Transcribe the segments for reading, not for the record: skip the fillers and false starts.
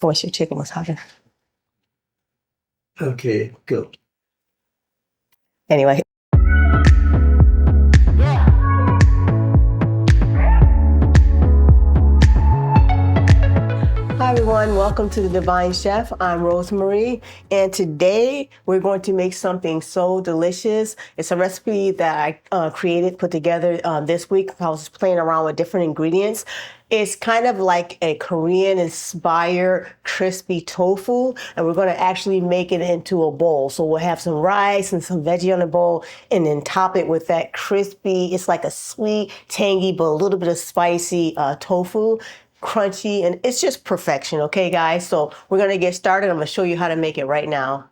I wish your chicken was hotter. Okay, go. Anyway. Hi everyone, welcome to the Divine Chef. I'm Rosemary, and today we're going to make something so delicious. It's a recipe that I put together this week. I was playing around with different ingredients. It's kind of like a Korean inspired crispy tofu, and we're going to actually make it into a bowl. So we'll have some rice and some veggie on the bowl, and then top it with that crispy, it's like a sweet, tangy, but a little bit of spicy tofu. Crunchy, and it's just perfection. Okay guys, so we're gonna get started. I'm gonna show you how to make it right now.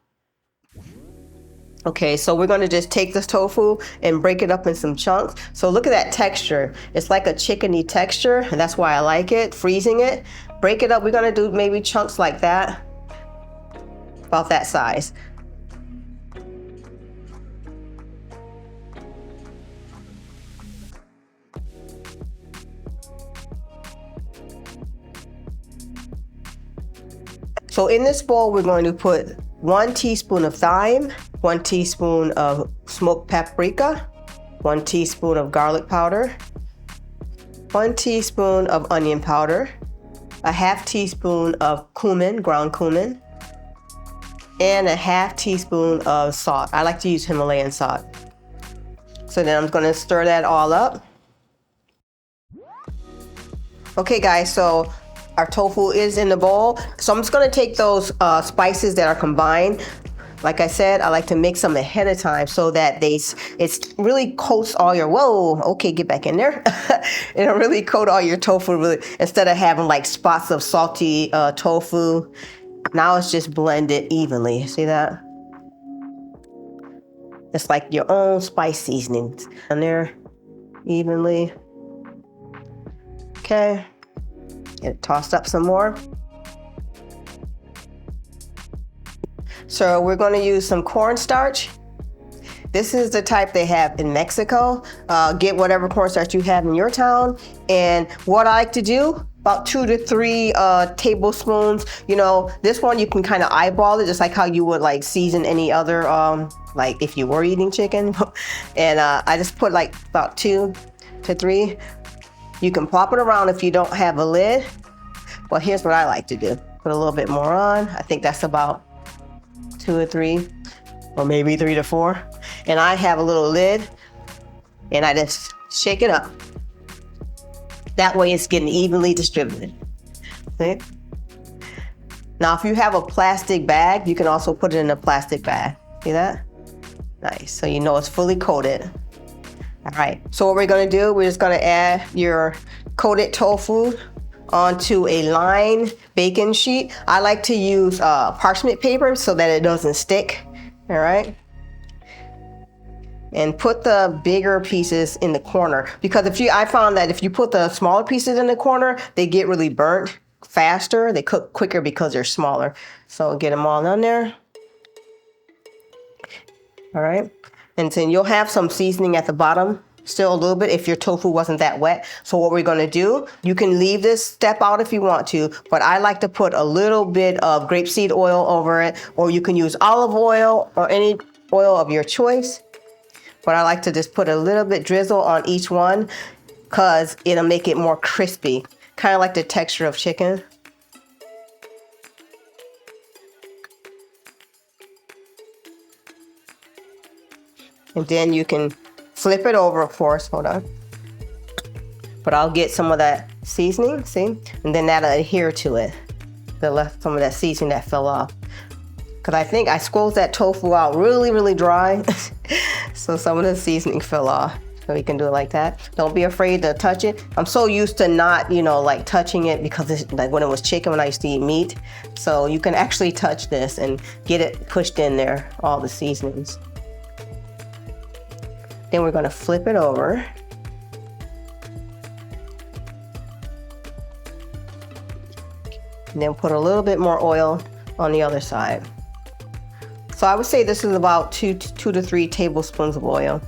Okay, so we're gonna just take this tofu and break it up in some chunks. So look at that texture. It's like a chickeny texture, and that's why I like it. Freezing it, break it up. We're gonna do maybe chunks like that, about that size. So in this bowl, we're going to put 1 teaspoon of thyme, 1 teaspoon of smoked paprika, 1 teaspoon of garlic powder, 1 teaspoon of onion powder, a half teaspoon of cumin, ground cumin, and a half teaspoon of salt. I like to use Himalayan salt. So then I'm gonna stir that all up. Okay guys, so our tofu is in the bowl. So I'm just gonna take those spices that are combined. Like I said, I like to mix them ahead of time so that it really coats all your, whoa, okay, get back in there. It'll really coat all your tofu really, instead of having like spots of salty tofu. Now it's just blended evenly, see that? It's like your own spice seasonings in there evenly. Okay. Get it tossed up some more. So we're going to use some cornstarch. This is the type they have in Mexico. Get whatever cornstarch you have in your town. And what I like to do, about 2 to 3 tablespoons. You know, this one you can kind of eyeball it, just like how you would like season any other, like if you were eating chicken. And I just put like about 2 to 3. You can plop it around if you don't have a lid. Well, here's what I like to do. Put a little bit more on. I think that's about 2 or 3, or maybe 3 to 4. And I have a little lid, and I just shake it up. That way it's getting evenly distributed. See? Now, if you have a plastic bag, you can also put it in a plastic bag. See that? Nice, so you know it's fully coated. All right, so what we're gonna do, we're just gonna add your coated tofu onto a lined baking sheet. I like to use parchment paper so that it doesn't stick, all right? And put the bigger pieces in the corner, because I found that if you put the smaller pieces in the corner, they get really burnt faster. They cook quicker because they're smaller. So get them all on there. All right. And then you'll have some seasoning at the bottom, still a little bit if your tofu wasn't that wet. So what we're gonna do, you can leave this step out if you want to, but I like to put a little bit of grapeseed oil over it, or you can use olive oil or any oil of your choice. But I like to just put a little bit drizzle on each one because it'll make it more crispy, kind of like the texture of chicken. And then you can flip it over, of course, hold on. But I'll get some of that seasoning, see? And then that'll adhere to it. Some of that seasoning that fell off. Because I think I squeezed that tofu out really, really dry. So some of the seasoning fell off. So you can do it like that. Don't be afraid to touch it. I'm so used to not, like touching it because it's like when it was chicken, when I used to eat meat. So you can actually touch this and get it pushed in there, all the seasonings. Then we're gonna flip it over. And then put a little bit more oil on the other side. So I would say this is about 2 to 3 tablespoons of oil.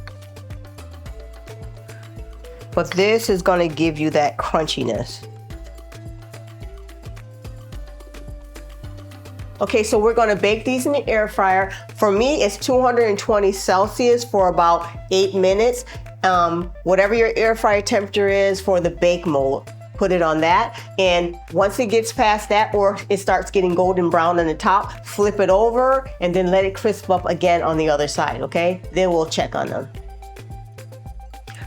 But this is gonna give you that crunchiness. Okay, so we're gonna bake these in the air fryer. For me, it's 220 Celsius for about 8 minutes. Whatever your air fryer temperature is for the bake mold, put it on that. And once it gets past that, or it starts getting golden brown on the top, flip it over and then let it crisp up again on the other side, okay? Then we'll check on them.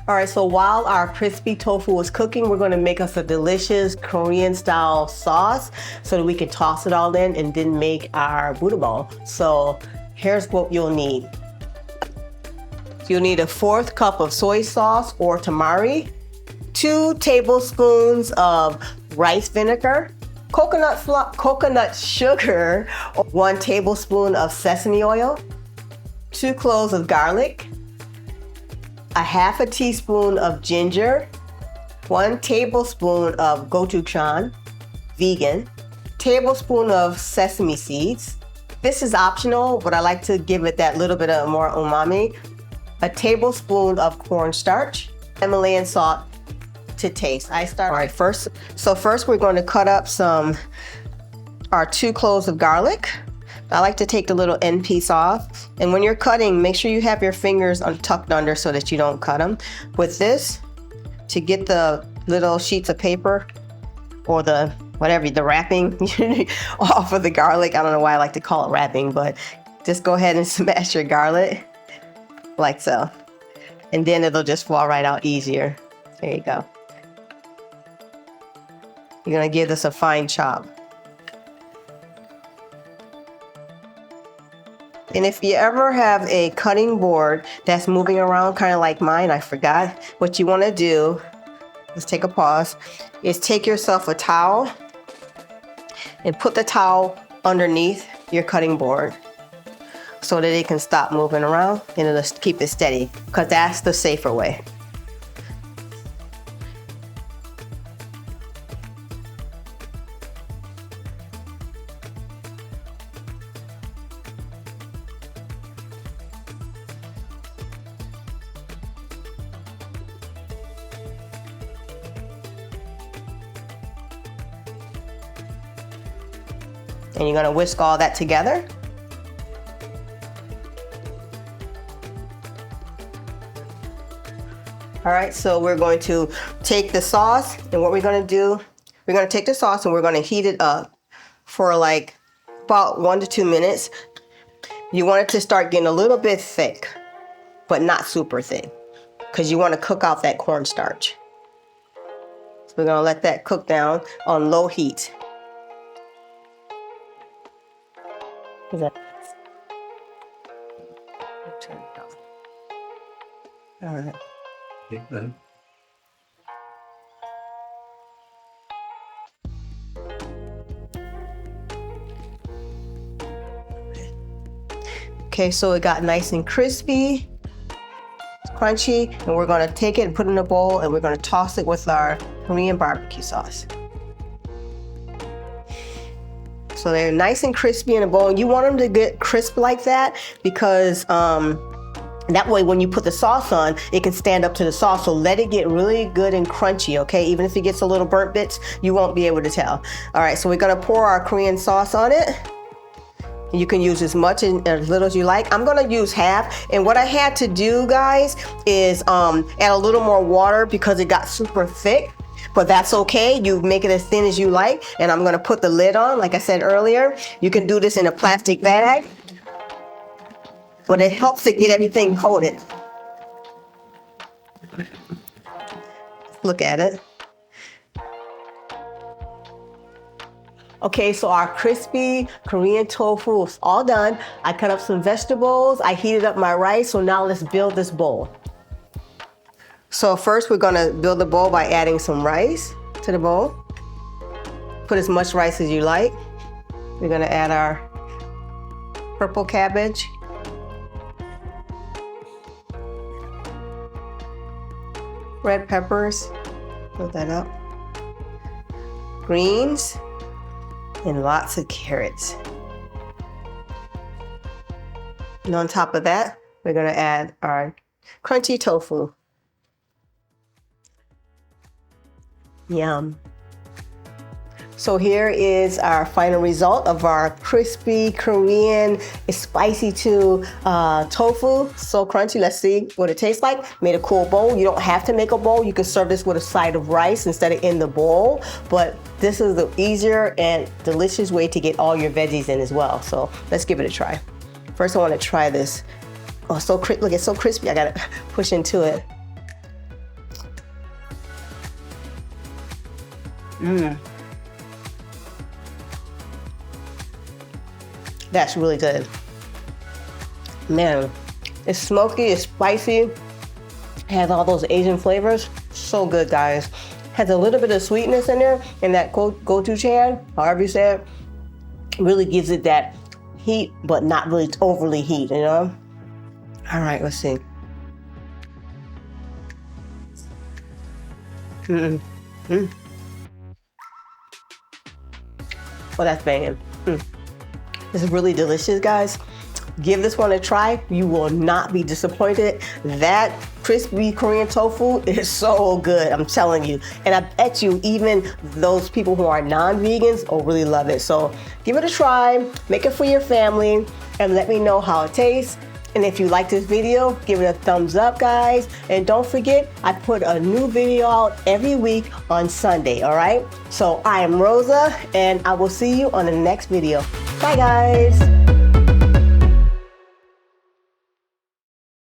All right, so while our crispy tofu is cooking, we're gonna make us a delicious Korean style sauce so that we can toss it all in and then make our Buddha bowl. So here's what you'll need. You'll need a 1/4 cup of soy sauce or tamari, 2 tablespoons of rice vinegar, coconut sugar, 1 tablespoon of sesame oil, 2 cloves of garlic, 1/2 teaspoon of ginger, 1 tablespoon of gochujang, vegan, tablespoon of sesame seeds. This is optional, but I like to give it that little bit of more umami. A tablespoon of cornstarch, Himalayan salt to taste. All right, first we're going to cut up our 2 cloves of garlic. I like to take the little end piece off. And when you're cutting, make sure you have your fingers tucked under so that you don't cut them. With this, to get the little sheets of paper or the wrapping off of the garlic. I don't know why I like to call it wrapping, but just go ahead and smash your garlic like so. And then it'll just fall right out easier. There you go. You're gonna give this a fine chop. And if you ever have a cutting board that's moving around, kind of like mine, I forgot, what you want to do, let's take a pause, is take yourself a towel and put the towel underneath your cutting board so that it can stop moving around and it'll keep it steady, because that's the safer way. And you're gonna whisk all that together. All right, so we're going to take the sauce, and what we're gonna do, we're gonna take the sauce and we're gonna heat it up for like about 1 to 2 minutes. You want it to start getting a little bit thick, but not super thick, because you wanna cook out that cornstarch. So we're gonna let that cook down on low heat. All right. Okay, so it got nice and crispy, crunchy, and we're gonna take it and put it in a bowl, and we're gonna toss it with our Korean barbecue sauce. So they're nice and crispy in a bowl. You want them to get crisp like that because that way when you put the sauce on, it can stand up to the sauce. So let it get really good and crunchy, okay? Even if it gets a little burnt bits, you won't be able to tell. All right, so we're gonna pour our Korean sauce on it. You can use as much and as little as you like. I'm gonna use half. And what I had to do, guys, is add a little more water because it got super thick. But that's okay, you make it as thin as you like. And I'm gonna put the lid on, like I said earlier. You can do this in a plastic bag, but it helps to get everything coated. Look at it. Okay, so our crispy Korean tofu is all done. I cut up some vegetables, I heated up my rice, so now let's build this bowl. So first we're gonna build the bowl by adding some rice to the bowl. Put as much rice as you like. We're gonna add our purple cabbage. Red peppers, put that up. Greens, and lots of carrots. And on top of that, we're gonna add our crunchy tofu. Yum. So here is our final result of our crispy Korean spicy too tofu. So crunchy. Let's see what it tastes like. Made a cool bowl. You don't have to make a bowl. You can serve this with a side of rice instead of in the bowl. But this is the easier and delicious way to get all your veggies in as well. So let's give it a try. First, I want to try this. Oh, look, it's so crispy. I gotta push into it. That's really good. Man, it's smoky, it's spicy, has all those Asian flavors. So good, guys. Has a little bit of sweetness in there, and that gochujang, however you say it, really gives it that heat, but not really overly heat, you know? All right, let's see. Oh, that's banging. It's really delicious, guys. Give this one a try. You will not be disappointed. That crispy Korean tofu is so good, I'm telling you. And I bet you even those people who are non-vegans will really love it. So give it a try, make it for your family, and let me know how it tastes. And if you like this video, give it a thumbs up, guys. And don't forget, I put a new video out every week on Sunday, all right? So I am Rosa, and I will see you on the next video. Bye, guys.